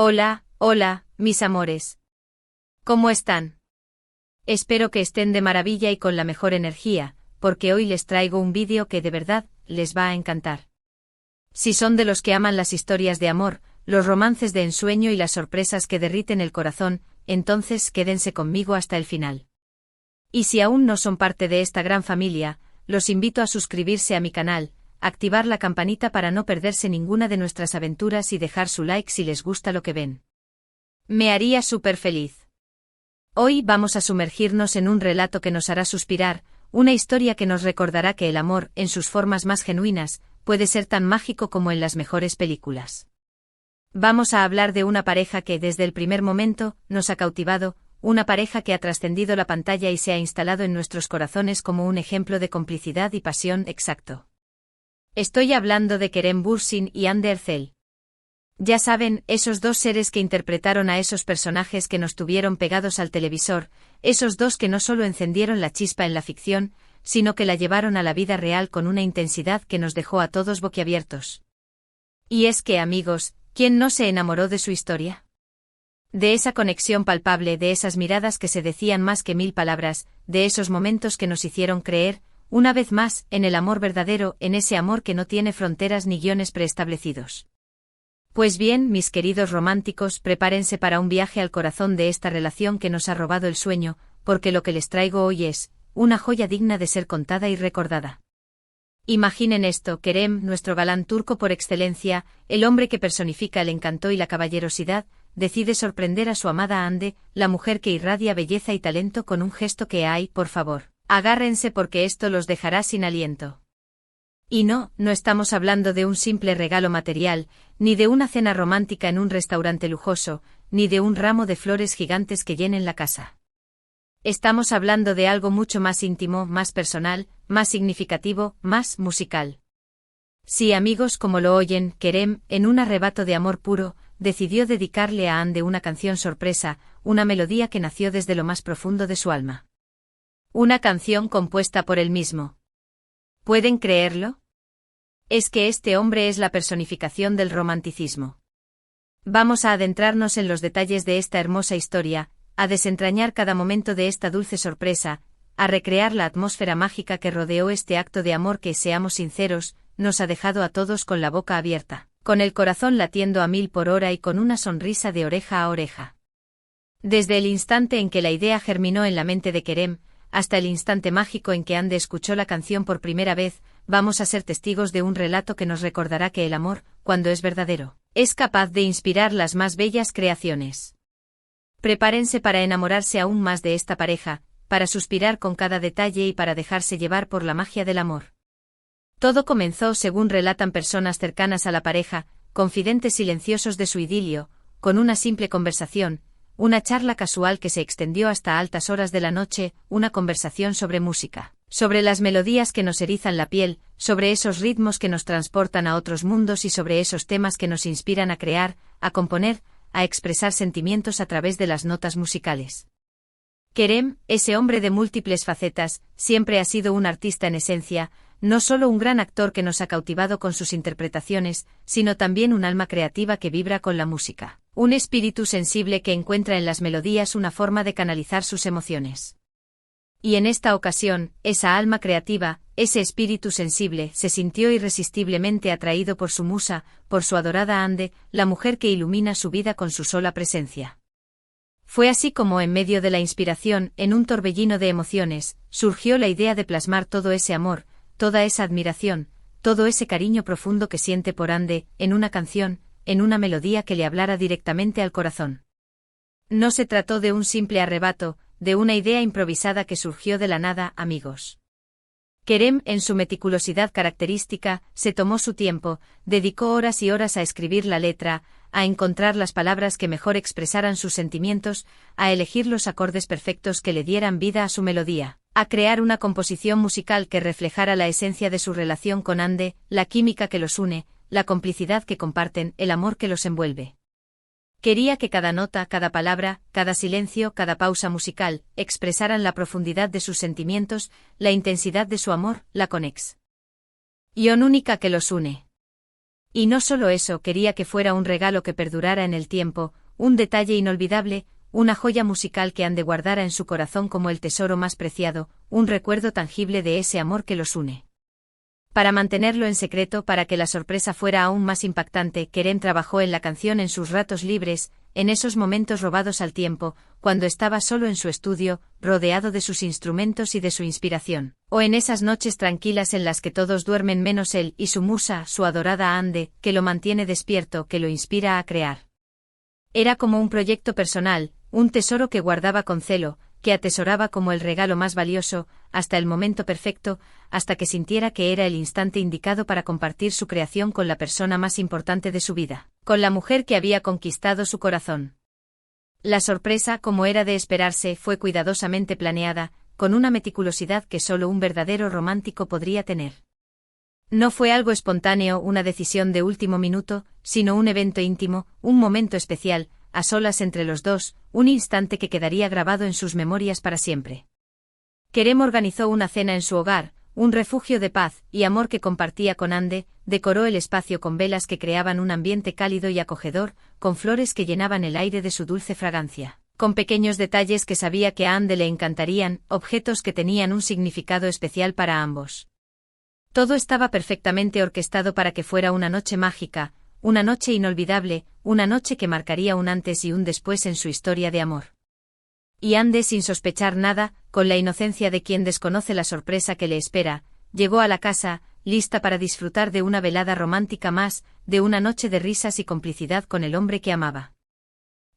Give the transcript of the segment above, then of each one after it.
Hola, hola, mis amores. ¿Cómo están? Espero que estén de maravilla y con la mejor energía, porque hoy les traigo un vídeo que de verdad les va a encantar. Si son de los que aman las historias de amor, los romances de ensueño y las sorpresas que derriten el corazón, entonces quédense conmigo hasta el final. Y si aún no son parte de esta gran familia, los invito a suscribirse a mi canal, activar la campanita para no perderse ninguna de nuestras aventuras y dejar su like si les gusta lo que ven. Me haría súper feliz. Hoy vamos a sumergirnos en un relato que nos hará suspirar, una historia que nos recordará que el amor, en sus formas más genuinas, puede ser tan mágico como en las mejores películas. Vamos a hablar de una pareja que desde el primer momento nos ha cautivado, una pareja que ha trascendido la pantalla y se ha instalado en nuestros corazones como un ejemplo de complicidad y pasión exacto. Estoy hablando de Kerem Bürsin y Hande Erçel. Ya saben, esos dos seres que interpretaron a esos personajes que nos tuvieron pegados al televisor, esos dos que no solo encendieron la chispa en la ficción, sino que la llevaron a la vida real con una intensidad que nos dejó a todos boquiabiertos. Y es que, amigos, ¿quién no se enamoró de su historia? De esa conexión palpable, de esas miradas que se decían más que 1000 palabras, de esos momentos que nos hicieron creer, una vez más, en el amor verdadero, en ese amor que no tiene fronteras ni guiones preestablecidos. Pues bien, mis queridos románticos, prepárense para un viaje al corazón de esta relación que nos ha robado el sueño, porque lo que les traigo hoy es una joya digna de ser contada y recordada. Imaginen esto: Kerem, nuestro galán turco por excelencia, el hombre que personifica el encanto y la caballerosidad, decide sorprender a su amada Hande, la mujer que irradia belleza y talento con un gesto que hay, por favor, agárrense porque esto los dejará sin aliento. Y no estamos hablando de un simple regalo material, ni de una cena romántica en un restaurante lujoso, ni de un ramo de flores gigantes que llenen la casa. Estamos hablando de algo mucho más íntimo, más personal, más significativo, más musical. Sí, amigos, como lo oyen, Kerem, en un arrebato de amor puro, decidió dedicarle a Hande una canción sorpresa, una melodía que nació desde lo más profundo de su alma. Una canción compuesta por él mismo. ¿Pueden creerlo? Es que este hombre es la personificación del romanticismo. Vamos a adentrarnos en los detalles de esta hermosa historia, a desentrañar cada momento de esta dulce sorpresa, a recrear la atmósfera mágica que rodeó este acto de amor que, seamos sinceros, nos ha dejado a todos con la boca abierta, con el corazón latiendo a 1000 por hora y con una sonrisa de oreja a oreja. Desde el instante en que la idea germinó en la mente de Kerem, hasta el instante mágico en que Hande escuchó la canción por primera vez, vamos a ser testigos de un relato que nos recordará que el amor, cuando es verdadero, es capaz de inspirar las más bellas creaciones. Prepárense para enamorarse aún más de esta pareja, para suspirar con cada detalle y para dejarse llevar por la magia del amor. Todo comenzó, según relatan personas cercanas a la pareja, confidentes silenciosos de su idilio, con una simple conversación, una charla casual que se extendió hasta altas horas de la noche, una conversación sobre música, sobre las melodías que nos erizan la piel, sobre esos ritmos que nos transportan a otros mundos y sobre esos temas que nos inspiran a crear, a componer, a expresar sentimientos a través de las notas musicales. Kerem, ese hombre de múltiples facetas, siempre ha sido un artista en esencia, no solo un gran actor que nos ha cautivado con sus interpretaciones, sino también un alma creativa que vibra con la música, un espíritu sensible que encuentra en las melodías una forma de canalizar sus emociones. Y en esta ocasión, esa alma creativa, ese espíritu sensible, se sintió irresistiblemente atraído por su musa, por su adorada Hande, la mujer que ilumina su vida con su sola presencia. Fue así como, en medio de la inspiración, en un torbellino de emociones, surgió la idea de plasmar todo ese amor, toda esa admiración, todo ese cariño profundo que siente por Hande, en una canción, en una melodía que le hablara directamente al corazón. No se trató de un simple arrebato, de una idea improvisada que surgió de la nada, amigos. Kerem, en su meticulosidad característica, se tomó su tiempo, dedicó horas y horas a escribir la letra, a encontrar las palabras que mejor expresaran sus sentimientos, a elegir los acordes perfectos que le dieran vida a su melodía, a crear una composición musical que reflejara la esencia de su relación con Hande, la química que los une, la complicidad que comparten, el amor que los envuelve. Quería que cada nota, cada palabra, cada silencio, cada pausa musical, expresaran la profundidad de sus sentimientos, la intensidad de su amor, la conexión única que los une. Y no solo eso, quería que fuera un regalo que perdurara en el tiempo, un detalle inolvidable, una joya musical que Ande guardara en su corazón como el tesoro más preciado, un recuerdo tangible de ese amor que los une. Para mantenerlo en secreto, para que la sorpresa fuera aún más impactante, Kerem trabajó en la canción en sus ratos libres, en esos momentos robados al tiempo, cuando estaba solo en su estudio, rodeado de sus instrumentos y de su inspiración, o en esas noches tranquilas en las que todos duermen menos él y su musa, su adorada Ande, que lo mantiene despierto, que lo inspira a crear. Era como un proyecto personal, un tesoro que guardaba con celo, que atesoraba como el regalo más valioso, hasta el momento perfecto, hasta que sintiera que era el instante indicado para compartir su creación con la persona más importante de su vida, con la mujer que había conquistado su corazón. La sorpresa, como era de esperarse, fue cuidadosamente planeada, con una meticulosidad que solo un verdadero romántico podría tener. No fue algo espontáneo, una decisión de último minuto, sino un evento íntimo, un momento especial, a solas entre los dos, un instante que quedaría grabado en sus memorias para siempre. Kerem organizó una cena en su hogar, un refugio de paz y amor que compartía con Ande, decoró el espacio con velas que creaban un ambiente cálido y acogedor, con flores que llenaban el aire de su dulce fragancia, con pequeños detalles que sabía que a Ande le encantarían, objetos que tenían un significado especial para ambos. Todo estaba perfectamente orquestado para que fuera una noche mágica, una noche inolvidable, una noche que marcaría un antes y un después en su historia de amor. Y Ande, sin sospechar nada, con la inocencia de quien desconoce la sorpresa que le espera, llegó a la casa, lista para disfrutar de una velada romántica más, de una noche de risas y complicidad con el hombre que amaba.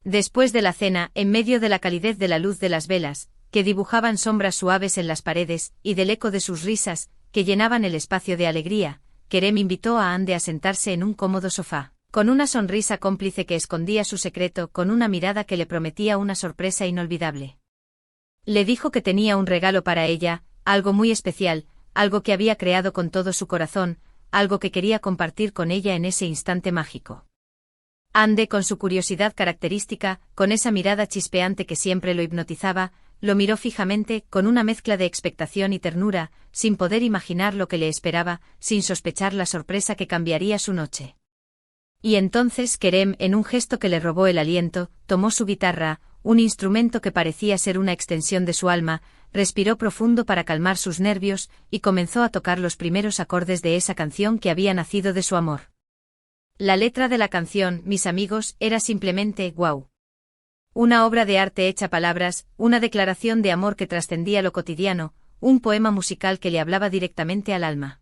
Después de la cena, en medio de la calidez de la luz de las velas, que dibujaban sombras suaves en las paredes, y del eco de sus risas, que llenaban el espacio de alegría, Kerem invitó a Ande a sentarse en un cómodo sofá, con una sonrisa cómplice que escondía su secreto, con una mirada que le prometía una sorpresa inolvidable. Le dijo que tenía un regalo para ella, algo muy especial, algo que había creado con todo su corazón, algo que quería compartir con ella en ese instante mágico. Ande, con su curiosidad característica, con esa mirada chispeante que siempre lo hipnotizaba, lo miró fijamente, con una mezcla de expectación y ternura, sin poder imaginar lo que le esperaba, sin sospechar la sorpresa que cambiaría su noche. Y entonces Kerem, en un gesto que le robó el aliento, tomó su guitarra, un instrumento que parecía ser una extensión de su alma, respiró profundo para calmar sus nervios, y comenzó a tocar los primeros acordes de esa canción que había nacido de su amor. La letra de la canción, mis amigos, era simplemente ¡guau! Una obra de arte hecha palabras, una declaración de amor que trascendía lo cotidiano, un poema musical que le hablaba directamente al alma.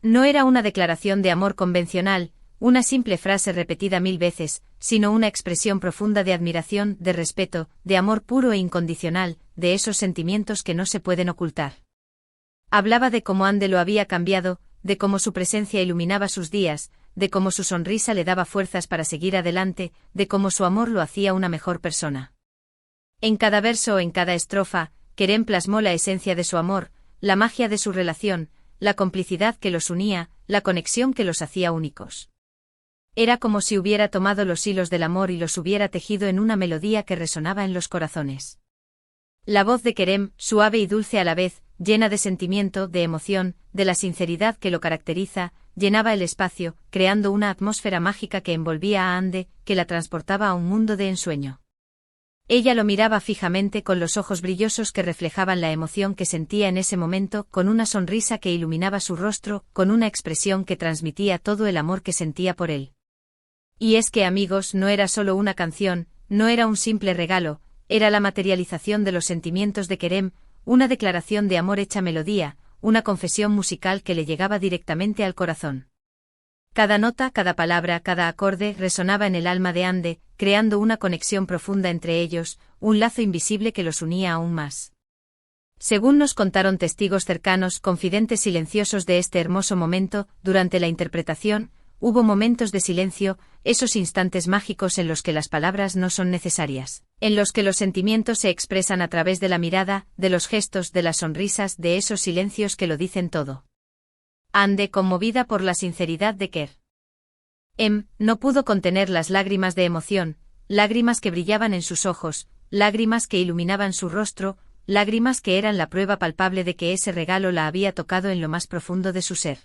No era una declaración de amor convencional, una simple frase repetida 1000 veces, sino una expresión profunda de admiración, de respeto, de amor puro e incondicional, de esos sentimientos que no se pueden ocultar. Hablaba de cómo Ande lo había cambiado, de cómo su presencia iluminaba sus días, de cómo su sonrisa le daba fuerzas para seguir adelante, de cómo su amor lo hacía una mejor persona. En cada verso o en cada estrofa, Kerem plasmó la esencia de su amor, la magia de su relación, la complicidad que los unía, la conexión que los hacía únicos. Era como si hubiera tomado los hilos del amor y los hubiera tejido en una melodía que resonaba en los corazones. La voz de Kerem, suave y dulce a la vez, llena de sentimiento, de emoción, de la sinceridad que lo caracteriza, llenaba el espacio, creando una atmósfera mágica que envolvía a Ande, que la transportaba a un mundo de ensueño. Ella lo miraba fijamente con los ojos brillosos que reflejaban la emoción que sentía en ese momento, con una sonrisa que iluminaba su rostro, con una expresión que transmitía todo el amor que sentía por él. Y es que, amigos, no era solo una canción, no era un simple regalo, era la materialización de los sentimientos de Kerem, una declaración de amor hecha melodía, una confesión musical que le llegaba directamente al corazón. Cada nota, cada palabra, cada acorde resonaba en el alma de Ande, creando una conexión profunda entre ellos, un lazo invisible que los unía aún más. Según nos contaron testigos cercanos, confidentes silenciosos de este hermoso momento, durante la interpretación, hubo momentos de silencio, esos instantes mágicos en los que las palabras no son necesarias, en los que los sentimientos se expresan a través de la mirada, de los gestos, de las sonrisas, de esos silencios que lo dicen todo. Ande, conmovida por la sinceridad de Kerem, no pudo contener las lágrimas de emoción, lágrimas que brillaban en sus ojos, lágrimas que iluminaban su rostro, lágrimas que eran la prueba palpable de que ese regalo la había tocado en lo más profundo de su ser.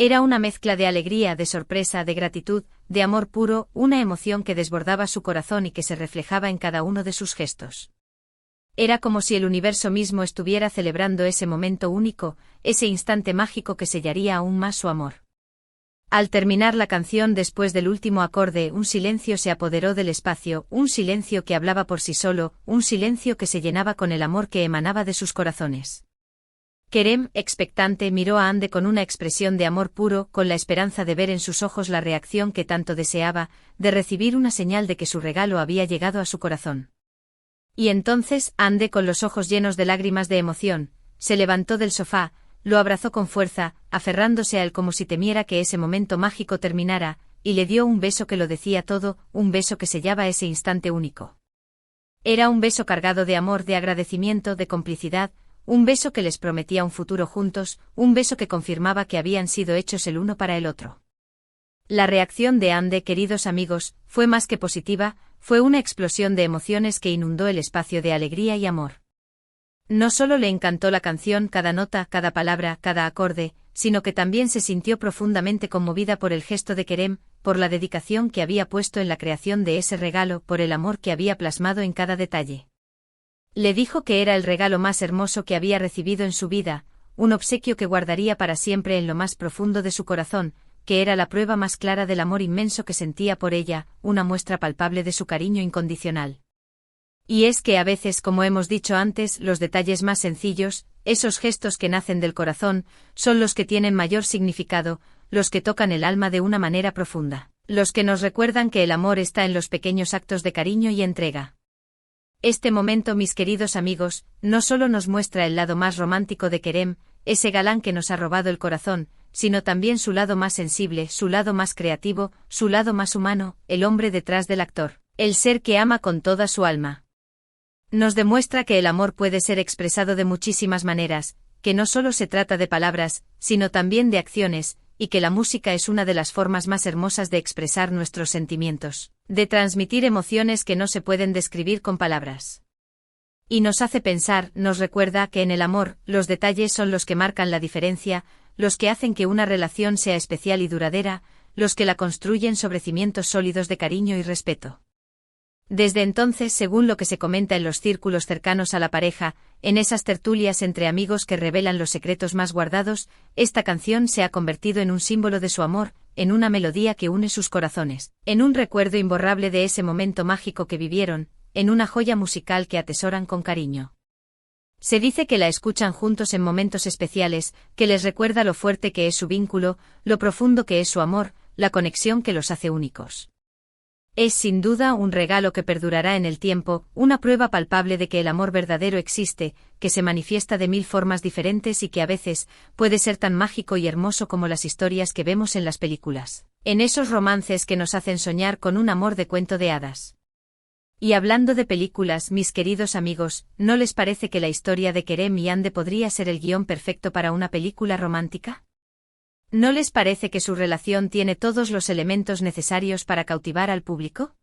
Era una mezcla de alegría, de sorpresa, de gratitud, de amor puro, una emoción que desbordaba su corazón y que se reflejaba en cada uno de sus gestos. Era como si el universo mismo estuviera celebrando ese momento único, ese instante mágico que sellaría aún más su amor. Al terminar la canción, después del último acorde, un silencio se apoderó del espacio, un silencio que hablaba por sí solo, un silencio que se llenaba con el amor que emanaba de sus corazones. Kerem, expectante, miró a Ande con una expresión de amor puro, con la esperanza de ver en sus ojos la reacción que tanto deseaba, de recibir una señal de que su regalo había llegado a su corazón. Y entonces, Ande, con los ojos llenos de lágrimas de emoción, se levantó del sofá, lo abrazó con fuerza, aferrándose a él como si temiera que ese momento mágico terminara, y le dio un beso que lo decía todo, un beso que sellaba ese instante único. Era un beso cargado de amor, de agradecimiento, de complicidad, un beso que les prometía un futuro juntos, un beso que confirmaba que habían sido hechos el uno para el otro. La reacción de Ande, queridos amigos, fue más que positiva, fue una explosión de emociones que inundó el espacio de alegría y amor. No solo le encantó la canción, cada nota, cada palabra, cada acorde, sino que también se sintió profundamente conmovida por el gesto de Kerem, por la dedicación que había puesto en la creación de ese regalo, por el amor que había plasmado en cada detalle. Le dijo que era el regalo más hermoso que había recibido en su vida, un obsequio que guardaría para siempre en lo más profundo de su corazón, que era la prueba más clara del amor inmenso que sentía por ella, una muestra palpable de su cariño incondicional. Y es que a veces, como hemos dicho antes, los detalles más sencillos, esos gestos que nacen del corazón, son los que tienen mayor significado, los que tocan el alma de una manera profunda, los que nos recuerdan que el amor está en los pequeños actos de cariño y entrega. Este momento, mis queridos amigos, no solo nos muestra el lado más romántico de Kerem, ese galán que nos ha robado el corazón, sino también su lado más sensible, su lado más creativo, su lado más humano, el hombre detrás del actor, el ser que ama con toda su alma. Nos demuestra que el amor puede ser expresado de muchísimas maneras, que no solo se trata de palabras, sino también de acciones, y que la música es una de las formas más hermosas de expresar nuestros sentimientos, de transmitir emociones que no se pueden describir con palabras. Y nos hace pensar, nos recuerda que en el amor, los detalles son los que marcan la diferencia, los que hacen que una relación sea especial y duradera, los que la construyen sobre cimientos sólidos de cariño y respeto. Desde entonces, según lo que se comenta en los círculos cercanos a la pareja, en esas tertulias entre amigos que revelan los secretos más guardados, esta canción se ha convertido en un símbolo de su amor, en una melodía que une sus corazones, en un recuerdo imborrable de ese momento mágico que vivieron, en una joya musical que atesoran con cariño. Se dice que la escuchan juntos en momentos especiales, que les recuerda lo fuerte que es su vínculo, lo profundo que es su amor, la conexión que los hace únicos. Es sin duda un regalo que perdurará en el tiempo, una prueba palpable de que el amor verdadero existe, que se manifiesta de mil formas diferentes y que a veces puede ser tan mágico y hermoso como las historias que vemos en las películas, en esos romances que nos hacen soñar con un amor de cuento de hadas. Y hablando de películas, mis queridos amigos, ¿no les parece que la historia de Kerem y Ande podría ser el guión perfecto para una película romántica? ¿No les parece que su relación tiene todos los elementos necesarios para cautivar al público?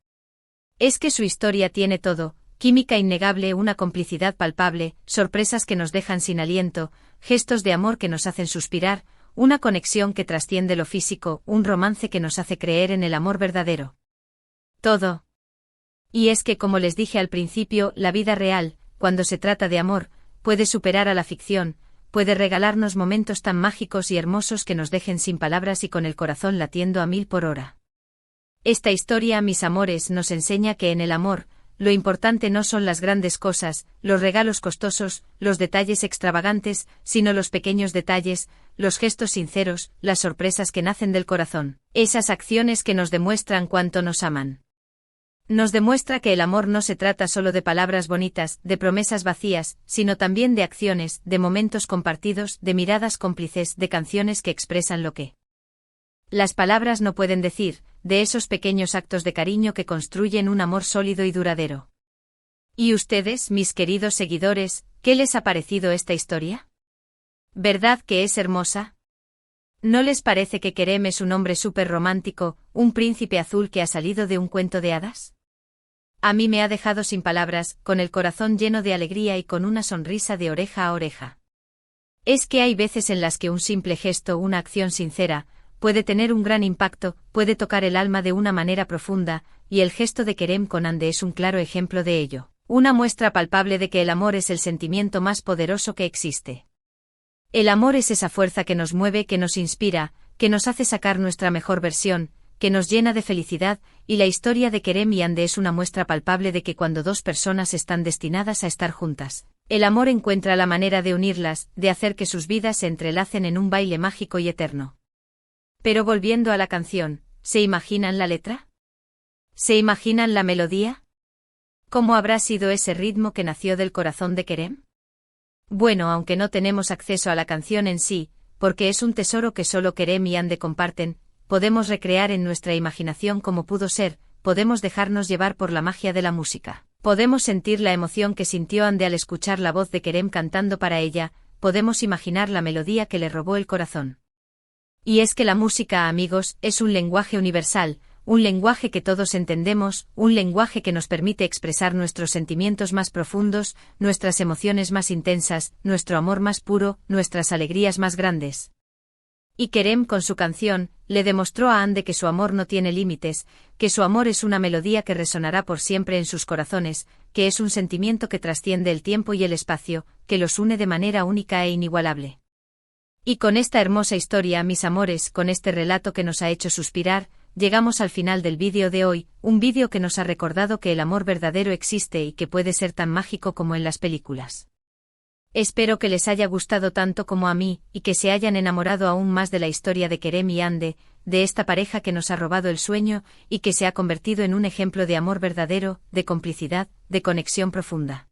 Es que su historia tiene todo, química innegable, una complicidad palpable, sorpresas que nos dejan sin aliento, gestos de amor que nos hacen suspirar, una conexión que trasciende lo físico, un romance que nos hace creer en el amor verdadero. Todo. Y es que, como les dije al principio, la vida real, cuando se trata de amor, puede superar a la ficción, puede regalarnos momentos tan mágicos y hermosos que nos dejen sin palabras y con el corazón latiendo a 1000 por hora. Esta historia, mis amores, nos enseña que en el amor, lo importante no son las grandes cosas, los regalos costosos, los detalles extravagantes, sino los pequeños detalles, los gestos sinceros, las sorpresas que nacen del corazón, esas acciones que nos demuestran cuánto nos aman. Nos demuestra que el amor no se trata solo de palabras bonitas, de promesas vacías, sino también de acciones, de momentos compartidos, de miradas cómplices, de canciones que expresan lo que las palabras no pueden decir, de esos pequeños actos de cariño que construyen un amor sólido y duradero. ¿Y ustedes, mis queridos seguidores, qué les ha parecido esta historia? ¿Verdad que es hermosa? ¿No les parece que Kerem es un hombre súper romántico, un príncipe azul que ha salido de un cuento de hadas? A mí me ha dejado sin palabras, con el corazón lleno de alegría y con una sonrisa de oreja a oreja. Es que hay veces en las que un simple gesto, una acción sincera, puede tener un gran impacto, puede tocar el alma de una manera profunda, y el gesto de Kerem con Ande es un claro ejemplo de ello. Una muestra palpable de que el amor es el sentimiento más poderoso que existe. El amor es esa fuerza que nos mueve, que nos inspira, que nos hace sacar nuestra mejor versión, que nos llena de felicidad, y la historia de Kerem y Ande es una muestra palpable de que cuando dos personas están destinadas a estar juntas, el amor encuentra la manera de unirlas, de hacer que sus vidas se entrelacen en un baile mágico y eterno. Pero volviendo a la canción, ¿se imaginan la letra? ¿Se imaginan la melodía? ¿Cómo habrá sido ese ritmo que nació del corazón de Kerem? Bueno, aunque no tenemos acceso a la canción en sí, porque es un tesoro que solo Kerem y Ande comparten, podemos recrear en nuestra imaginación cómo pudo ser, podemos dejarnos llevar por la magia de la música, podemos sentir la emoción que sintió Ande al escuchar la voz de Kerem cantando para ella, podemos imaginar la melodía que le robó el corazón. Y es que la música, amigos, es un lenguaje universal, un lenguaje que todos entendemos, un lenguaje que nos permite expresar nuestros sentimientos más profundos, nuestras emociones más intensas, nuestro amor más puro, nuestras alegrías más grandes. Y Kerem con su canción, le demostró a Ande que su amor no tiene límites, que su amor es una melodía que resonará por siempre en sus corazones, que es un sentimiento que trasciende el tiempo y el espacio, que los une de manera única e inigualable. Y con esta hermosa historia, mis amores, con este relato que nos ha hecho suspirar, llegamos al final del vídeo de hoy, un vídeo que nos ha recordado que el amor verdadero existe y que puede ser tan mágico como en las películas. Espero que les haya gustado tanto como a mí, y que se hayan enamorado aún más de la historia de Kerem y Ande, de esta pareja que nos ha robado el sueño, y que se ha convertido en un ejemplo de amor verdadero, de complicidad, de conexión profunda.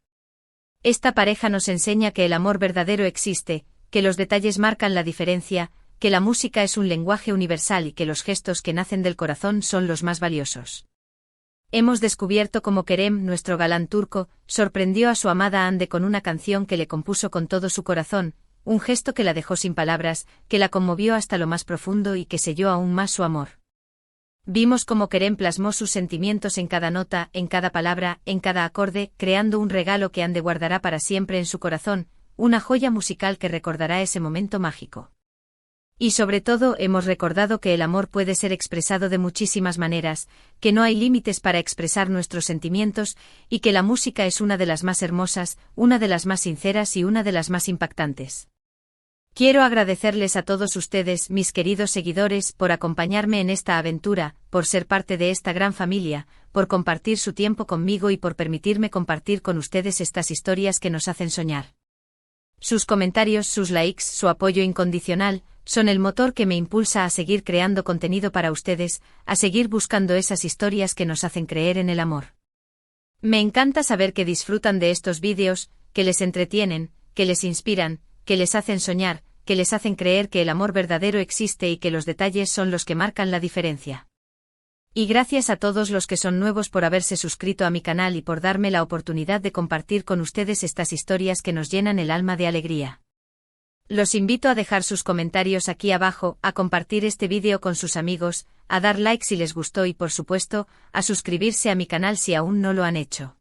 Esta pareja nos enseña que el amor verdadero existe, que los detalles marcan la diferencia, que la música es un lenguaje universal y que los gestos que nacen del corazón son los más valiosos. Hemos descubierto cómo Kerem, nuestro galán turco, sorprendió a su amada Ande con una canción que le compuso con todo su corazón, un gesto que la dejó sin palabras, que la conmovió hasta lo más profundo y que selló aún más su amor. Vimos cómo Kerem plasmó sus sentimientos en cada nota, en cada palabra, en cada acorde, creando un regalo que Ande guardará para siempre en su corazón, una joya musical que recordará ese momento mágico. Y sobre todo hemos recordado que el amor puede ser expresado de muchísimas maneras, que no hay límites para expresar nuestros sentimientos, y que la música es una de las más hermosas, una de las más sinceras y una de las más impactantes. Quiero agradecerles a todos ustedes, mis queridos seguidores, por acompañarme en esta aventura, por ser parte de esta gran familia, por compartir su tiempo conmigo y por permitirme compartir con ustedes estas historias que nos hacen soñar. Sus comentarios, sus likes, su apoyo incondicional, son el motor que me impulsa a seguir creando contenido para ustedes, a seguir buscando esas historias que nos hacen creer en el amor. Me encanta saber que disfrutan de estos vídeos, que les entretienen, que les inspiran, que les hacen soñar, que les hacen creer que el amor verdadero existe y que los detalles son los que marcan la diferencia. Y gracias a todos los que son nuevos por haberse suscrito a mi canal y por darme la oportunidad de compartir con ustedes estas historias que nos llenan el alma de alegría. Los invito a dejar sus comentarios aquí abajo, a compartir este vídeo con sus amigos, a dar like si les gustó y por supuesto, a suscribirse a mi canal si aún no lo han hecho.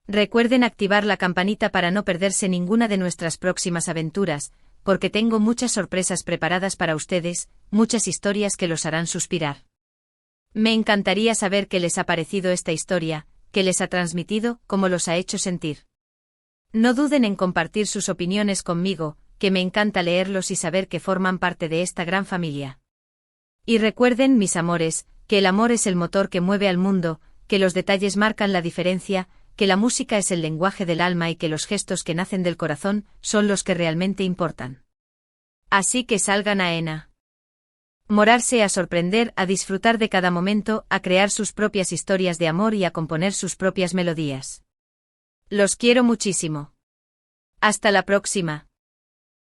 Recuerden activar la campanita para no perderse ninguna de nuestras próximas aventuras, porque tengo muchas sorpresas preparadas para ustedes, muchas historias que los harán suspirar. Me encantaría saber qué les ha parecido esta historia, qué les ha transmitido, cómo los ha hecho sentir. No duden en compartir sus opiniones conmigo, que me encanta leerlos y saber que forman parte de esta gran familia. Y recuerden, mis amores, que el amor es el motor que mueve al mundo, que los detalles marcan la diferencia, que la música es el lenguaje del alma y que los gestos que nacen del corazón son los que realmente importan. Así que salgan a enamorarse, a sorprender, a disfrutar de cada momento, a crear sus propias historias de amor y a componer sus propias melodías. Los quiero muchísimo. Hasta la próxima.